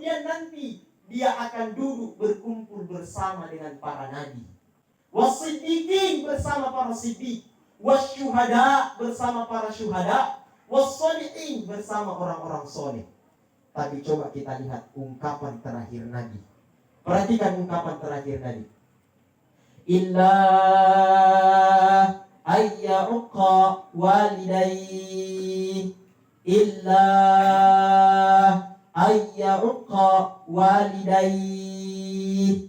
kemudian nanti dia akan duduk berkumpul bersama dengan para nabi, was-siddiqin bersama para siddiq, was-syuhada bersama para syuhada, was-sholihin bersama orang-orang soleh. Tapi coba kita lihat ungkapan terakhir Nabi. Perhatikan ungkapan terakhir Nabi. Illa ayya'uqa walidayhi, illa ayya'uqa walidayhi,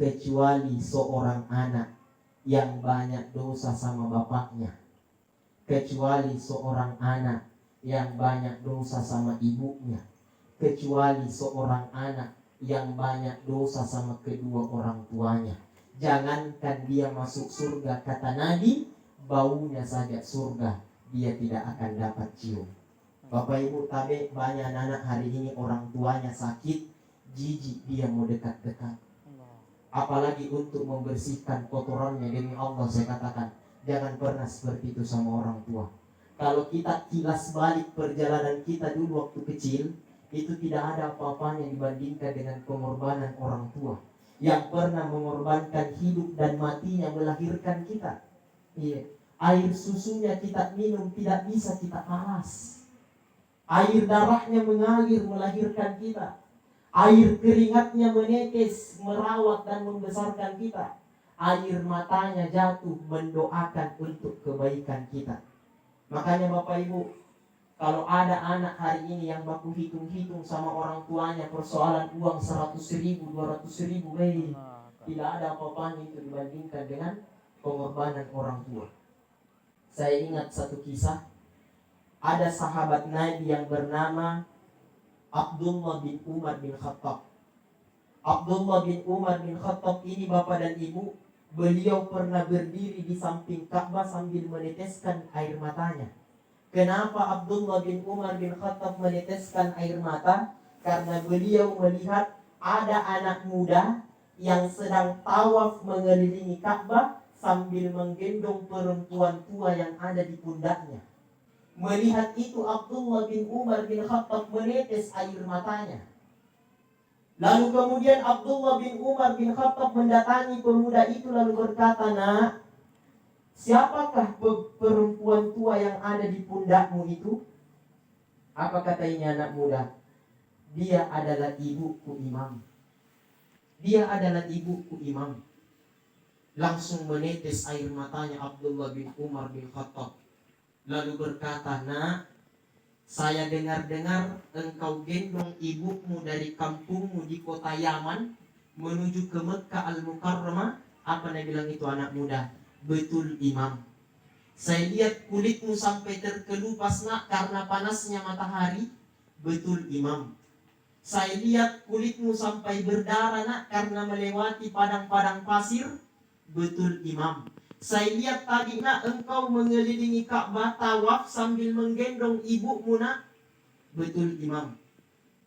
kecuali seorang anak yang banyak dosa sama bapaknya, kecuali seorang anak yang banyak dosa sama ibunya, kecuali seorang anak yang banyak dosa sama kedua orang tuanya. Jangankan dia masuk surga, kata Nabi, baunya saja surga dia tidak akan dapat cium. Bapak Ibu, tapi banyak anak hari ini orang tuanya sakit, jijik dia mau dekat-dekat. Apalagi untuk membersihkan kotorannya. Demi Allah saya katakan, jangan pernah seperti itu sama orang tua. Kalau kita kilas balik perjalanan kita dulu waktu kecil, itu tidak ada apa-apanya dibandingkan dengan pengorbanan orang tua yang pernah mengorbankan hidup dan matinya melahirkan kita. Iya. Air susunya kita minum tidak bisa kita alas. Air darahnya mengalir melahirkan kita. Air keringatnya menetes merawat dan membesarkan kita. Air matanya jatuh mendoakan untuk kebaikan kita. Makanya Bapak Ibu, kalau ada anak hari ini yang baku hitung-hitung sama orang tuanya persoalan uang 100.000, 200.000, tidak ada apa-apanya itu dibandingkan dengan pengorbanan orang tua. Saya ingat satu kisah. Ada sahabat Nabi yang bernama Abdullah bin Umar bin Khattab. Abdullah bin Umar bin Khattab ini bapak dan ibu, beliau pernah berdiri di samping Ka'bah sambil meneteskan air matanya. Kenapa Abdullah bin Umar bin Khattab meneteskan air mata? Karena beliau melihat ada anak muda yang sedang tawaf mengelilingi Ka'bah sambil menggendong perempuan tua yang ada di pundaknya. Melihat itu Abdullah bin Umar bin Khattab menetes air matanya. Lalu kemudian Abdullah bin Umar bin Khattab mendatangi pemuda itu lalu berkata, "Nak, siapakah perempuan tua yang ada di pundakmu itu?" Apa kata ini anak muda? "Dia adalah ibuku Imam. Dia adalah ibuku Imam." Langsung menetes air matanya Abdullah bin Umar bin Khattab. Lalu berkata, "Nak, saya dengar-dengar engkau gendong ibumu dari kampungmu di kota Yaman menuju ke Mekah Al-Mukarramah." Apa dia bilang itu anak muda? "Betul Imam. Saya lihat kulitmu sampai terkelupas nak karena panasnya matahari." "Betul Imam. Saya lihat kulitmu sampai berdarah nak karena melewati padang-padang pasir." "Betul Imam. Saya lihat tadi nak engkau mengelilingi Ka'bah tawaf sambil menggendong ibumu nak." "Betul Imam."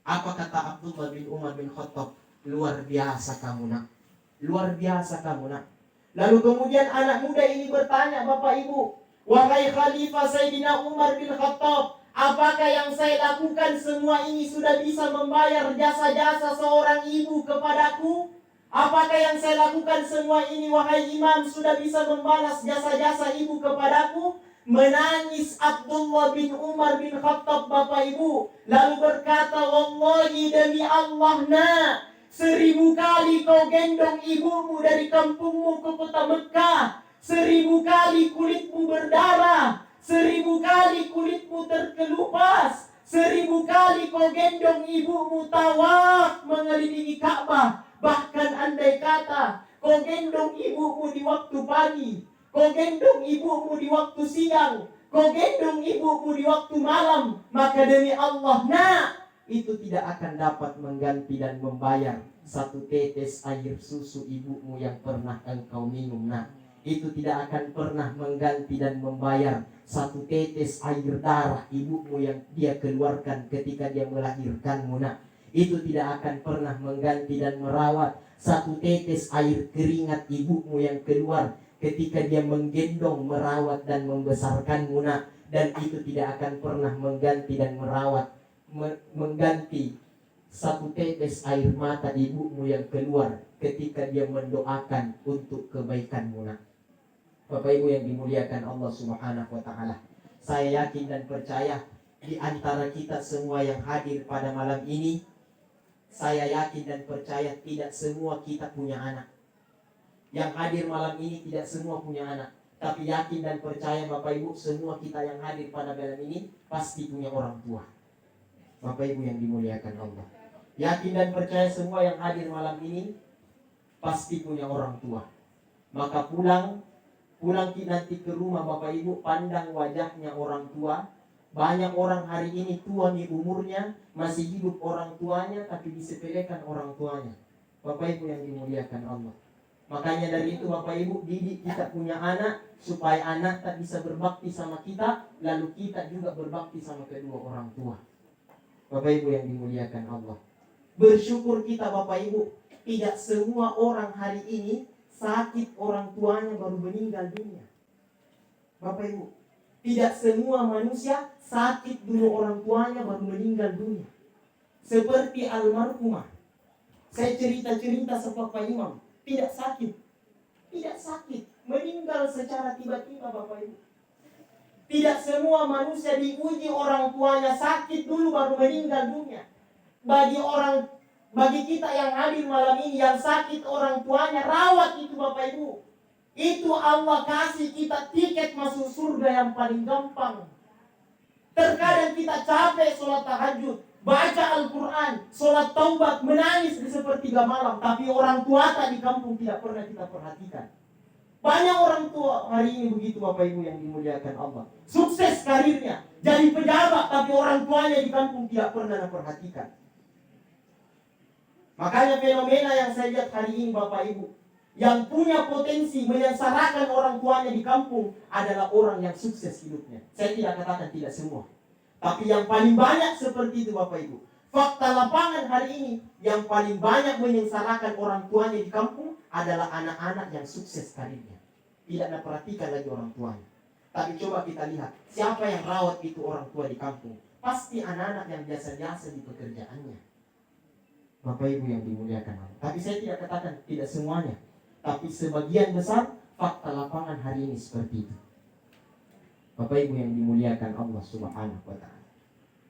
Apa kata Abdullah bin Umar bin Khattab? "Luar biasa kamu nak. Luar biasa kamu nak." Lalu kemudian anak muda ini bertanya, Bapak Ibu, "Wahai Khalifah Sayyidina Umar bin Khattab, apakah yang saya lakukan semua ini sudah bisa membayar jasa-jasa seorang ibu kepadaku? Apakah yang saya lakukan semua ini, wahai Imam, sudah bisa membalas jasa-jasa ibu kepadaku?" Menangis Abdullah bin Umar bin Khattab Bapak Ibu, lalu berkata, "Wallahi demi Allah nak, 1000 kali kau gendong ibumu dari kampungmu ke kota Mekah, 1000 kali kulitmu berdarah, 1000 kali kulitmu terkelupas, 1000 kali kau gendong ibumu tawaf mengelilingi Ka'bah. Bahkan andai kata kau gendong ibumu di waktu pagi, kau gendong ibumu di waktu siang, kau gendong ibumu di waktu malam, maka demi Allah nak, itu tidak akan dapat mengganti dan membayar satu tetes air susu ibumu yang pernah engkau minum nak. Itu tidak akan pernah mengganti dan membayar satu tetes air darah ibumu yang dia keluarkan ketika dia melahirkanmu nak. Itu tidak akan pernah mengganti dan merawat satu tetes air keringat ibumu yang keluar ketika dia menggendong, merawat dan membesarkanmu nak. Dan itu tidak akan pernah mengganti dan merawat mengganti satu tetes air mata ibumu yang keluar ketika dia mendoakan untuk kebaikanmu nak. Bapak Ibu yang dimuliakan Allah Subhanahu wa taala. Saya yakin dan percaya di antara kita semua yang hadir pada malam ini, saya yakin dan percaya tidak semua kita punya anak. Yang hadir malam ini tidak semua punya anak. Tapi yakin dan percaya Bapak Ibu, semua kita yang hadir pada malam ini pasti punya orang tua. Bapak Ibu yang dimuliakan Allah. Yakin dan percaya semua yang hadir malam ini pasti punya orang tua. Maka pulang nanti ke rumah Bapak Ibu, pandang wajahnya orang tua. Banyak orang hari ini tua nih umurnya, masih hidup orang tuanya, tapi disepelekan orang tuanya. Bapak Ibu yang dimuliakan Allah. Makanya dari itu Bapak Ibu, didik kita punya anak, supaya anak tak bisa berbakti sama kita, lalu kita juga berbakti sama kedua orang tua. Bapak Ibu yang dimuliakan Allah. Bersyukur kita Bapak Ibu, tidak semua orang hari ini sakit orang tuanya baru meninggal dunia. Bapak Ibu, tidak semua manusia sakit dulu orang tuanya baru meninggal dunia. Seperti almarhumah. Saya cerita sama Pak Imam, tidak sakit, meninggal secara tiba-tiba Bapak Ibu. Tidak semua manusia diuji orang tuanya sakit dulu baru meninggal dunia. Bagi kita yang hadir malam ini yang sakit orang tuanya, rawat itu Bapak Ibu. Itu Allah kasih kita tiket masuk surga yang paling gampang. Terkadang kita capek sholat tahajud, baca Al-Quran, sholat taubat, menangis di sepertiga malam, tapi orang tua di kampung tidak pernah kita perhatikan. Banyak orang tua hari ini begitu Bapak Ibu yang dimuliakan Allah. Sukses karirnya, jadi pejabat, tapi orang tuanya di kampung tidak pernah perhatikan. Makanya fenomena yang saya lihat hari ini Bapak Ibu, yang punya potensi menyengsarakan orang tuanya di kampung adalah orang yang sukses hidupnya. Saya tidak katakan tidak semua, tapi yang paling banyak seperti itu Bapak Ibu. Fakta lapangan hari ini, yang paling banyak menyengsarakan orang tuanya di kampung adalah anak-anak yang sukses karirnya. Tidak perhatikan lagi orang tuanya. Tapi coba kita lihat, siapa yang rawat itu orang tua di kampung? Pasti anak-anak yang biasa-biasa di pekerjaannya. Bapak Ibu yang dimuliakan Allah. Tapi saya tidak katakan tidak semuanya, tapi sebagian besar fakta lapangan hari ini seperti itu. Bapak Ibu yang dimuliakan Allah Subhanahu wa taala.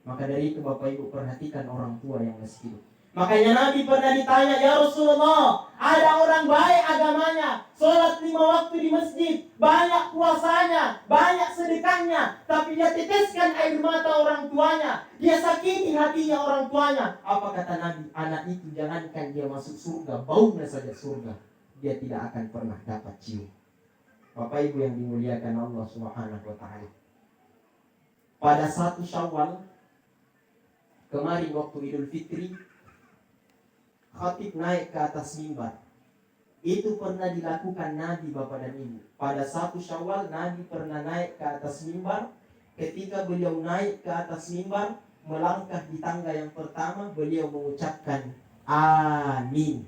Maka dari itu Bapak Ibu perhatikan orang tua yang masih hidup. Makanya Nabi pernah ditanya, ya Rasulullah, ada orang baik agamanya, sholat 5 waktu di masjid, banyak puasanya, banyak sedekahnya, tapi dia teteskan air mata orang tuanya, dia sakiti hatinya orang tuanya. Apa kata Nabi? Anak itu jangankan dia masuk surga, baunya saja surga, dia tidak akan pernah dapat cium. Bapak Ibu yang dimuliakan Allah Subhanahu wa taala. Pada 1 Syawal kemarin waktu Idul Fitri, khatib naik ke atas mimbar. Itu pernah dilakukan Nabi Bapak dan Ibu. Pada 1 Syawal Nabi pernah naik ke atas mimbar. Ketika beliau naik ke atas mimbar, melangkah di tangga yang pertama, beliau mengucapkan amin.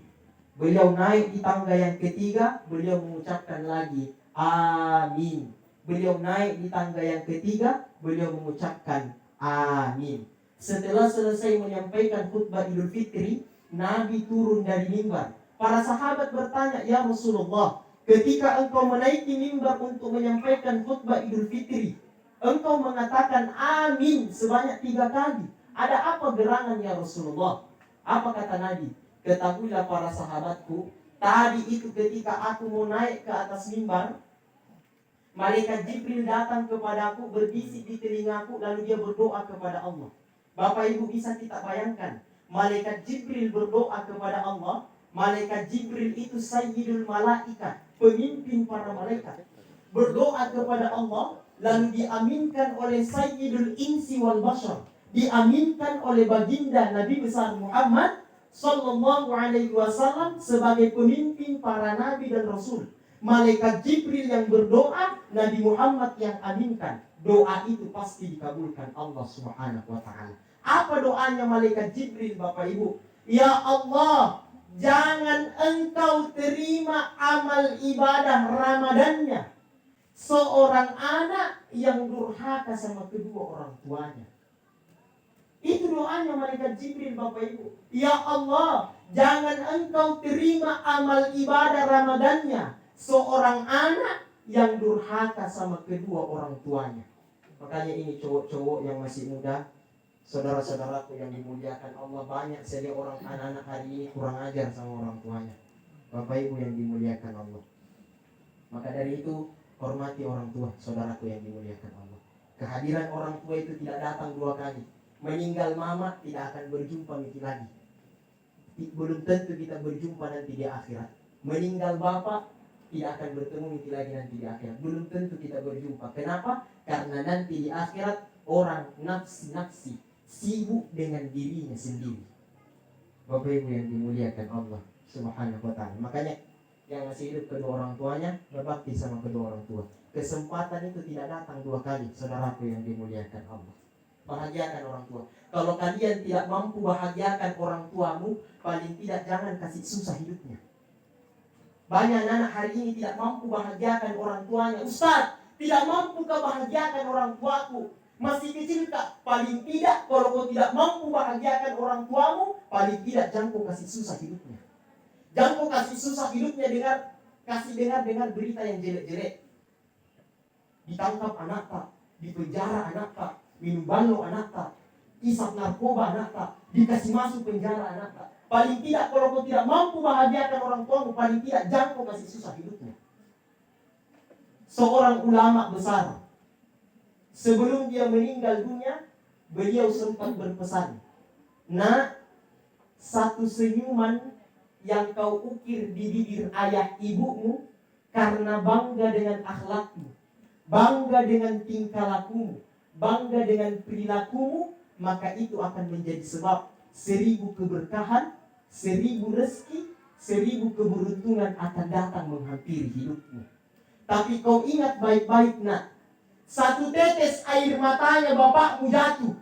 Beliau naik di tangga yang ketiga, beliau mengucapkan lagi amin. Beliau naik di tangga yang ketiga, beliau mengucapkan amin. Setelah selesai menyampaikan khutbah Idul Fitri, Nabi turun dari mimbar. Para sahabat bertanya, ya Rasulullah, ketika engkau menaiki mimbar untuk menyampaikan khutbah Idul Fitri, engkau mengatakan amin sebanyak 3 kali. Ada apa gerangan ya Rasulullah? Apa kata Nabi? Ketahuilah para sahabatku, tadi itu ketika aku mau naik ke atas mimbar, malaikat Jibril datang kepadaku, berbisik di telingaku, lalu dia berdoa kepada Allah. Bapak Ibu bisa kita bayangkan, malaikat Jibril berdoa kepada Allah. Malaikat Jibril itu sayyidul malaikat, pemimpin para malaikat. Berdoa kepada Allah, lalu diaminkan oleh sayyidul insi wal bashar. Diaminkan oleh baginda Nabi besar Muhammad sallallahu alaihi wasallam sebagai pemimpin para nabi dan rasul. Malaikat Jibril yang berdoa, Nabi Muhammad yang aminkan. Doa itu pasti dikabulkan Allah Subhanahu wa taala. Apa doanya malaikat Jibril Bapak Ibu? Ya Allah, jangan engkau terima amal ibadah Ramadannya seorang anak yang durhaka sama kedua orang tuanya. Itu doanya malaikat Jibril, Bapak Ibu. Ya Allah, jangan engkau terima amal ibadah Ramadannya seorang anak yang durhaka sama kedua orang tuanya. Makanya ini cowok-cowok yang masih muda, saudara-saudaraku yang dimuliakan Allah, banyak sekali orang anak-anak hari ini kurang ajar sama orang tuanya. Bapak Ibu yang dimuliakan Allah. Maka dari itu, hormati orang tua, saudaraku yang dimuliakan Allah. Kehadiran orang tua itu tidak datang dua kali. Meninggal mama tidak akan berjumpa miti lagi. Belum tentu kita berjumpa nanti di akhirat. Meninggal bapak tidak akan bertemu miti lagi nanti di akhirat. Belum tentu kita berjumpa. Kenapa? Karena nanti di akhirat orang nafsi-nafsi, sibuk dengan dirinya sendiri. Bapak Ibu yang dimuliakan Allah Subhanahu wa ta'ala. Makanya yang masih hidup kedua orang tuanya berbakti sama kedua orang tua. Kesempatan itu tidak datang dua kali, saudaraku yang dimuliakan Allah. Bahagiakan orang tua. Kalau kalian tidak mampu bahagiakan orang tuamu, paling tidak jangan kasih susah hidupnya. Banyak anak hari ini tidak mampu bahagiakan orang tuanya. Ustaz, tidak mampu kau bahagiakan orang tuaku. Masih kecil kak, paling tidak kalau kau tidak mampu bahagiakan orang tuamu, paling tidak jangan kau kasih susah hidupnya. Jangan kau kasih susah hidupnya dengar berita yang jelek-jelek. Ditangkap anak tak, dipenjara anak tak, minum balo anak tak, isap narkoba anak tak, dikasih masuk penjara anak tak. Paling tidak kalau kau tidak mampu bahagiakan orang tuamu, paling tidak jangan kau kasih susah hidupnya. Seorang ulama besar, sebelum dia meninggal dunia, beliau sempat berpesan, nak, satu senyuman yang kau ukir di bibir ayah ibumu karena bangga dengan akhlakmu, bangga dengan tingkah lakumu, bangga dengan perilakumu, maka itu akan menjadi sebab 1000 keberkahan, 1000 rezeki, 1000 keberuntungan akan datang menghampiri hidupmu. Tapi kau ingat baik-baik nak, satu tetes air matanya bapakmu jatuh,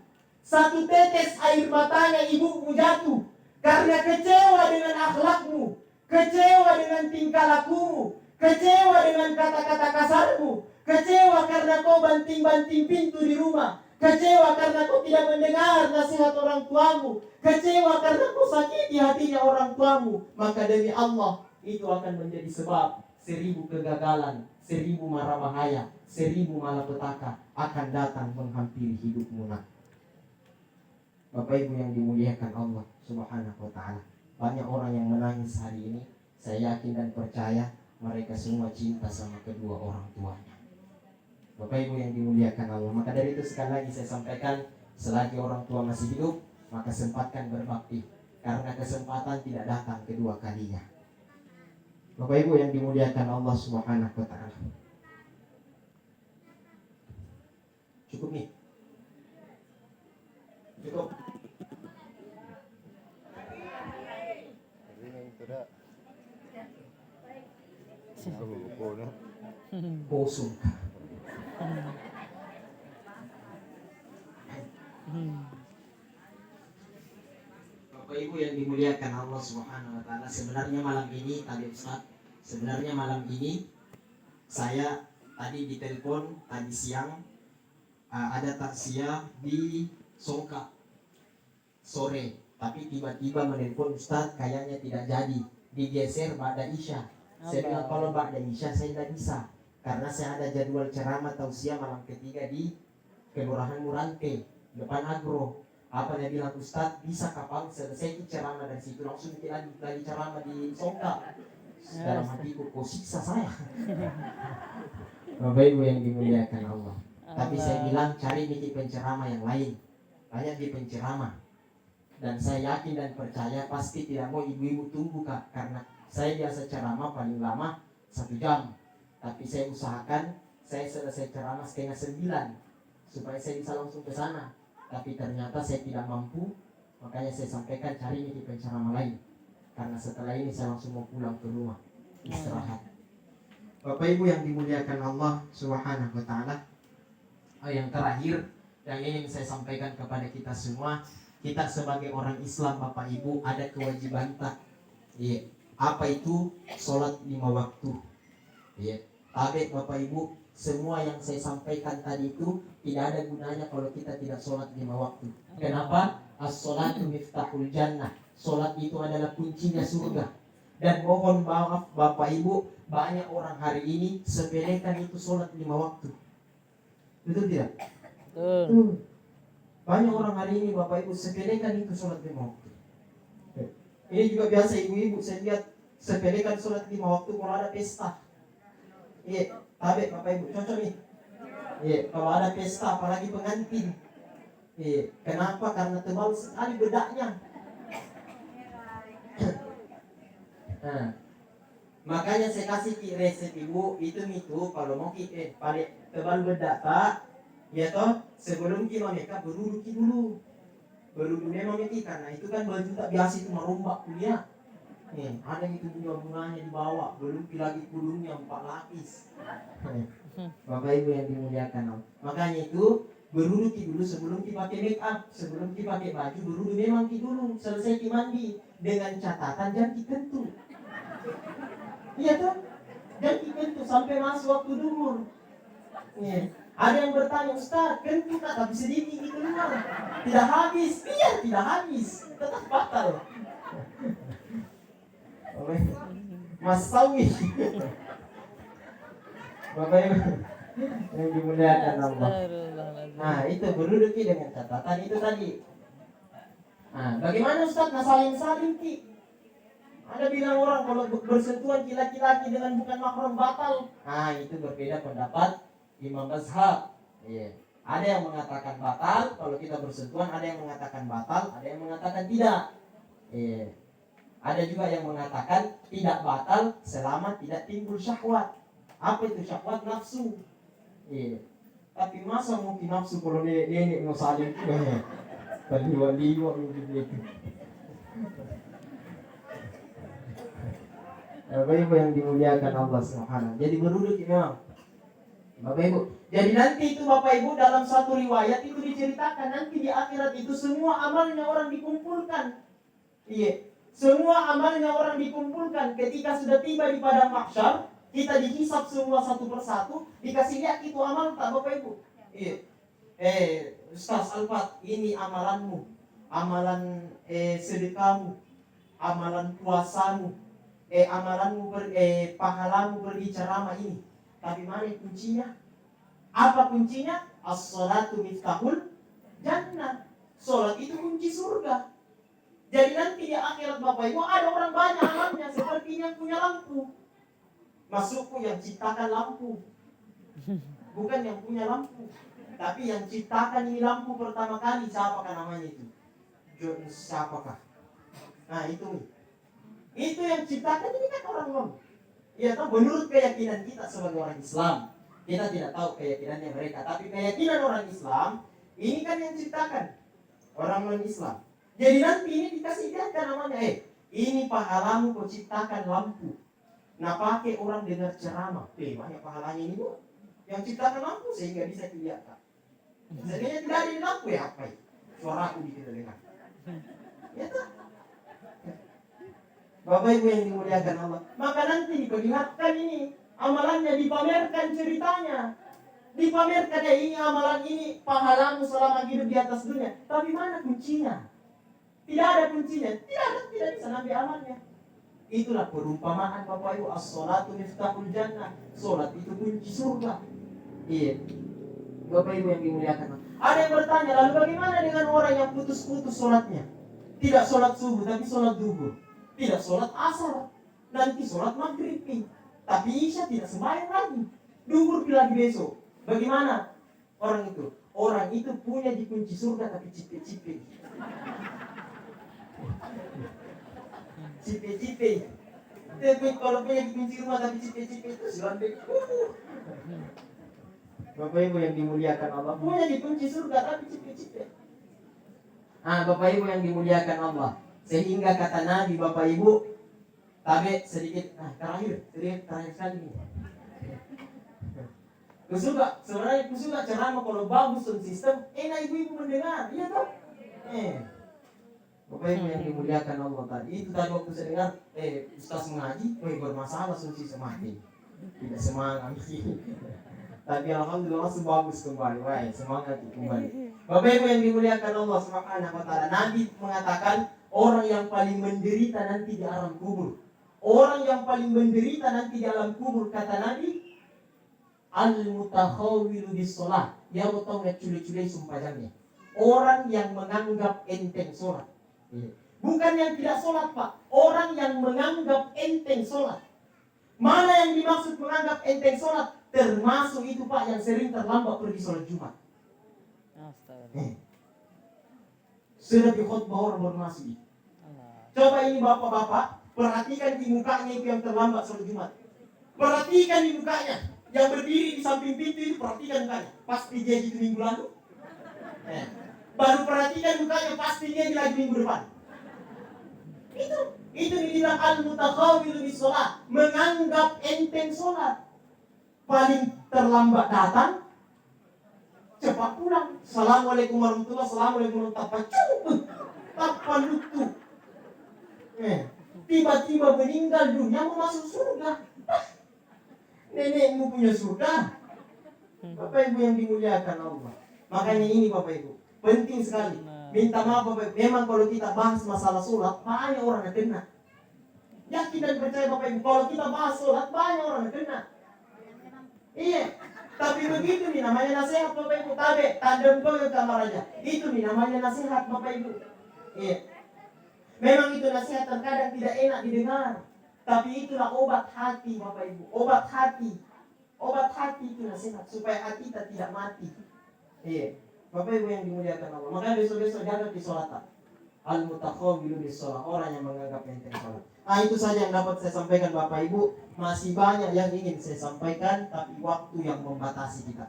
satu tetes air matanya ibumu jatuh, karena kecewa dengan akhlakmu, kecewa dengan tingkah lakumu, kecewa dengan kata-kata kasarmu, kecewa karena kau banting-banting pintu di rumah, kecewa karena kau tidak mendengar nasihat orang tuamu, kecewa karena kau sakiti hatinya orang tuamu. Maka demi Allah, itu akan menjadi sebab 1000 kegagalan, 1000 mara bahaya, 1000 malapetaka akan datang menghampiri hidupmu nak. Bapak Ibu yang dimuliakan Allah Subhanahu wa ta'ala. Banyak orang yang menangis hari ini. Saya yakin dan percaya mereka semua cinta sama kedua orang tuanya. Bapak Ibu yang dimuliakan Allah. Maka dari itu sekali lagi saya sampaikan, selagi orang tua masih hidup, maka sempatkan berbakti, karena kesempatan tidak datang kedua kalinya. Bapak Ibu yang dimuliakan Allah Subhanahu wa ta'ala. Cukup nih. Cukup. Kosong. Bapak Ibu yang dimuliakan Allah Subhanahu wa ta'ala, sebenarnya malam ini tadi Ustaz, sebenarnya malam ini saya tadi ditelepon tadi siang, ada takziah di Songka sore, tapi tiba-tiba menelpon Ustaz kayaknya tidak jadi, digeser ba'da Isya. Saya bilang kalau ba'da Isya saya tidak bisa, karena saya ada jadwal ceramah tausiah malam ketiga di Kelurahan Murante depan Agro. Apa dia bilang, Ustaz bisa kapan selesai itu ceramah dari situ langsung lagi ceramah di Songka. Dalam hatiku, kok siksa saya. Bapak Ibu yang dimuliakan Allah. Tapi saya bilang cari bikin penceramah yang lain, banyak di penceramah. Dan saya yakin dan percaya pasti tidak mau ibu-ibu tunggu kak, karena saya biasa ceramah paling lama 1 jam. Tapi saya usahakan saya selesai ceramah 8:30 supaya saya bisa langsung ke sana. Tapi ternyata saya tidak mampu, makanya saya sampaikan cari di penceramah lain. Karena setelah ini saya langsung mau pulang ke rumah istirahat. Bapak Ibu yang dimuliakan Allah Subhanahu wa ta'ala, yang terakhir yang ingin saya sampaikan kepada kita semua, kita sebagai orang Islam Bapak Ibu ada kewajiban tak. Apa itu? Sholat 5 waktu. Tapi Bapak Ibu, semua yang saya sampaikan tadi itu tidak ada gunanya kalau kita tidak sholat 5 waktu. Kenapa? As-sholatu miftahul jannah. Sholat itu adalah kuncinya surga. Dan mohon maaf Bapak Ibu, banyak orang hari ini sepelekan itu sholat 5 waktu. Betul tidak? Betul. Banyak orang hari ini Bapak Ibu sepelekan itu sholat 5 waktu. Ini juga biasa ibu-ibu saya lihat sepelekan sholat 5 waktu kalau ada pesta. Iya, tabe Bapak Ibu cocok nih. Iya, kalau ada pesta apalagi pengantin. Iya, kenapa? Karena tebal sekali bedaknya. Nah, makanya saya kasih resep ibu itu kalau mau paling tebal bedak tak, ya toh sebelum kita mereka berwudu dulu. Berwudu memang itu karena itu kan baju tak biasa itu merombak kuliah. Ada yang itu bunga-bunganya dibawa, belum lagi kulungnya 4 lapis. Bapak Ibu yang dimuliakan Allah. Makanya itu berwudu dulu sebelum kita pakai make up, sebelum kita pakai baju berwudu memang dulu. Selesai mandi dengan catatan jangan dikentu. Iya tuh, jangan dikentu sampai masuk waktu duhur. Ada yang bertanya, Ustaz, kentu tak tapi sedikit di keluar, tidak habis. Iya, tidak habis, tetap batal. Mas Sawi. Bapak Ibu yang dimuliakan Allah. Nah, itu berduduk dengan catatan itu tadi. Nah, bagaimana Ustaz saling ki? Ada bilang orang kalau bersentuhan laki-laki dengan bukan mahram batal. Nah, itu berbeda pendapat Imam Mazhab. Iya. Ada yang mengatakan batal kalau kita bersentuhan, ada yang mengatakan batal, ada yang mengatakan tidak. Iya. Ada juga yang mengatakan tidak batal selama tidak timbul syahwat. Apa itu syahwat? Nafsu. Iya. Tapi masa mungkin nafsu kalau nenek mau saling terliwa-liwa begitu. Bapak Ibu yang dimuliakan Allah Subhanahu. Jadi berwudu memang. Bapak Ibu. Jadi nanti itu Bapak Ibu dalam satu riwayat itu diceritakan nanti di akhirat itu semua amalnya orang dikumpulkan. Iya. Semua amalnya orang dikumpulkan. Ketika sudah tiba di padang mahsyar, kita dihisab semua satu persatu, dikasih lihat itu amal tak Bapak Ibu. Iya. Ustaz Alfat, ini amalanmu. Amalan sedekahmu. Amalan puasamu. Amalanmu pahalamu pergi ceramah ini. Tapi mana kuncinya? Apa kuncinya? As-sholatu miftahul jannah. Sholat itu kunci surga. Jadi nanti di akhirat Bapak Ibu ada orang banyak amalnya seperti yang punya lampu. Masukku yang ciptakan lampu. Bukan yang punya lampu. Tapi yang ciptakan ini lampu pertama kali. Siapakah namanya itu? Siapakah? Nah itu. Itu yang ciptakan ini kan orang non. Ya tahu menurut keyakinan kita sebagai orang Islam. Kita tidak tahu keyakinannya mereka, tapi keyakinan orang Islam ini kan yang ciptakan orang non Islam. Jadi nanti ini dikasih lihat kan namanya, ini pahalamu kau ciptakan lampu. Nah pakai orang dengar ceramah, banyak pahalanya ini bu. Yang ciptakan lampu sehingga bisa dilihat. Sebenarnya tidak ada di lampu ya apa? Suara aku kita dengar. Ya tak? Bapak Ibu yang dimuliakan Allah. Maka nanti diperlihatkan ini amalannya, dipamerkan ceritanya. Dipamerkan ini amalan ini pahalamu selama hidup di atas dunia. Tapi mana kuncinya? Tidak ada kuncinya. Tidak bisa ambil amalnya. Itulah perumpamaan Bapak Ibu. As-sholatu miftahul jannah. Sholat itu kunci surga. Iya. Bapak Ibu yang dimuliakan Allah. Ada yang bertanya, lalu bagaimana dengan orang yang putus-putus sholatnya? Tidak sholat subuh tapi sholat duhur. Tidak sholat asar, nanti sholat maghrib nih. Tapi isya tidak sembahyang lagi. Duhur lagi besok. Bagaimana orang itu? Orang itu punya dikunci surga tapi cipe-cipe. Cipe-cipe. Tapi kalau punya dikunci rumah tapi cipe-cipe itu selandek. Bapak Ibu yang dimuliakan Allah, punya dikunci surga tapi cipe-cipe. Bapak Ibu yang dimuliakan Allah. Sehingga kata Nabi Bapak Ibu, tabe sedikit terakhir sekali ini. Sebenarnya kusuka ceramah kalau bagus sistem, enak ibu-ibu mendengar, iya toh? Bapak Ibu yang dimuliakan Allah tadi, itu tadi waktu saya dengar, Ustaz mengaji, bermasalah sistem semakin tidak semangat. Tapi alhamdulillah masih bagus kembali. Wah, semangat kembali. Bapak Ibu yang dimuliakan Allah Subhanahu wa taala, Nabi mengatakan orang yang paling menderita nanti di alam kubur. Orang yang paling menderita nanti di alam kubur, kata Nabi, al-mutakhawwilu bis-shalah. Ya betul ya, cule-cule sumpah jamnya. Orang yang menganggap enteng sholat. Bukan yang tidak sholat, Pak. Orang yang menganggap enteng sholat. Mana yang dimaksud menganggap enteng sholat? Termasuk itu, Pak, yang sering terlambat pergi sholat Jumat. Sudah di khutbah orang baru masuk. Coba ini bapak-bapak, perhatikan di mukanya itu yang terlambat sholat Jumat. Perhatikan di mukanya. Yang berdiri di samping pintu itu, perhatikan mukanya. Pasti dia itu minggu lalu. Baru perhatikan mukanya, pasti dia lagi minggu depan. Itu dibilang al-mutakhawwilu bis-shalah, menganggap enteng sholat. Paling terlambat datang, cepat pulang. Assalamualaikum warahmatullahi wabarakatuh. Assalamualaikum tanpa lutu. Tiba-tiba meninggal dunia mau masuk surga. Nenekmu punya surga. Bapak Ibu yang dimuliakan Allah. Makanya ini Bapak Ibu, penting sekali. Minta maaf Bapak Ibu. Memang kalau kita bahas masalah sholat, banyak orang yang kena. Yakin dan percaya Bapak Ibu, kalau kita bahas sholat, banyak orang yang kena. Iya. Tapi begitu nih namanya nasihat Bapak Ibu. Tadem kau ke kamar aja. Itu nih namanya nasihat Bapak Ibu. Iya. Memang itu nasihat terkadang tidak enak didengar. Tapi itulah obat hati Bapak Ibu. Obat hati. Obat hati itu nasihat supaya hati kita tidak mati. Iya. Bapak Ibu yang dimuliakan Allah. Makanya besok-besok jaga di sholatan. Al-mutakhawwilu bis-shalah, orang yang menganggap enteng sholat. Itu saja yang dapat saya sampaikan Bapak Ibu. Masih banyak yang ingin saya sampaikan, tapi waktu yang membatasi kita.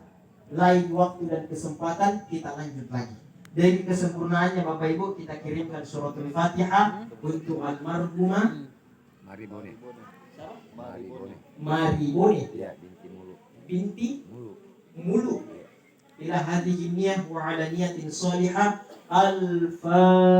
Lain waktu dan kesempatan kita lanjut lagi. Dari kesempurnaannya Bapak Ibu, kita kirimkan suratul Fatihah untuk almarhumah Maribone. Ya, binti Mulu. Binti Mulu. Ila hadhihi niyah wa ala niyatin salihah. Al-Fatihah.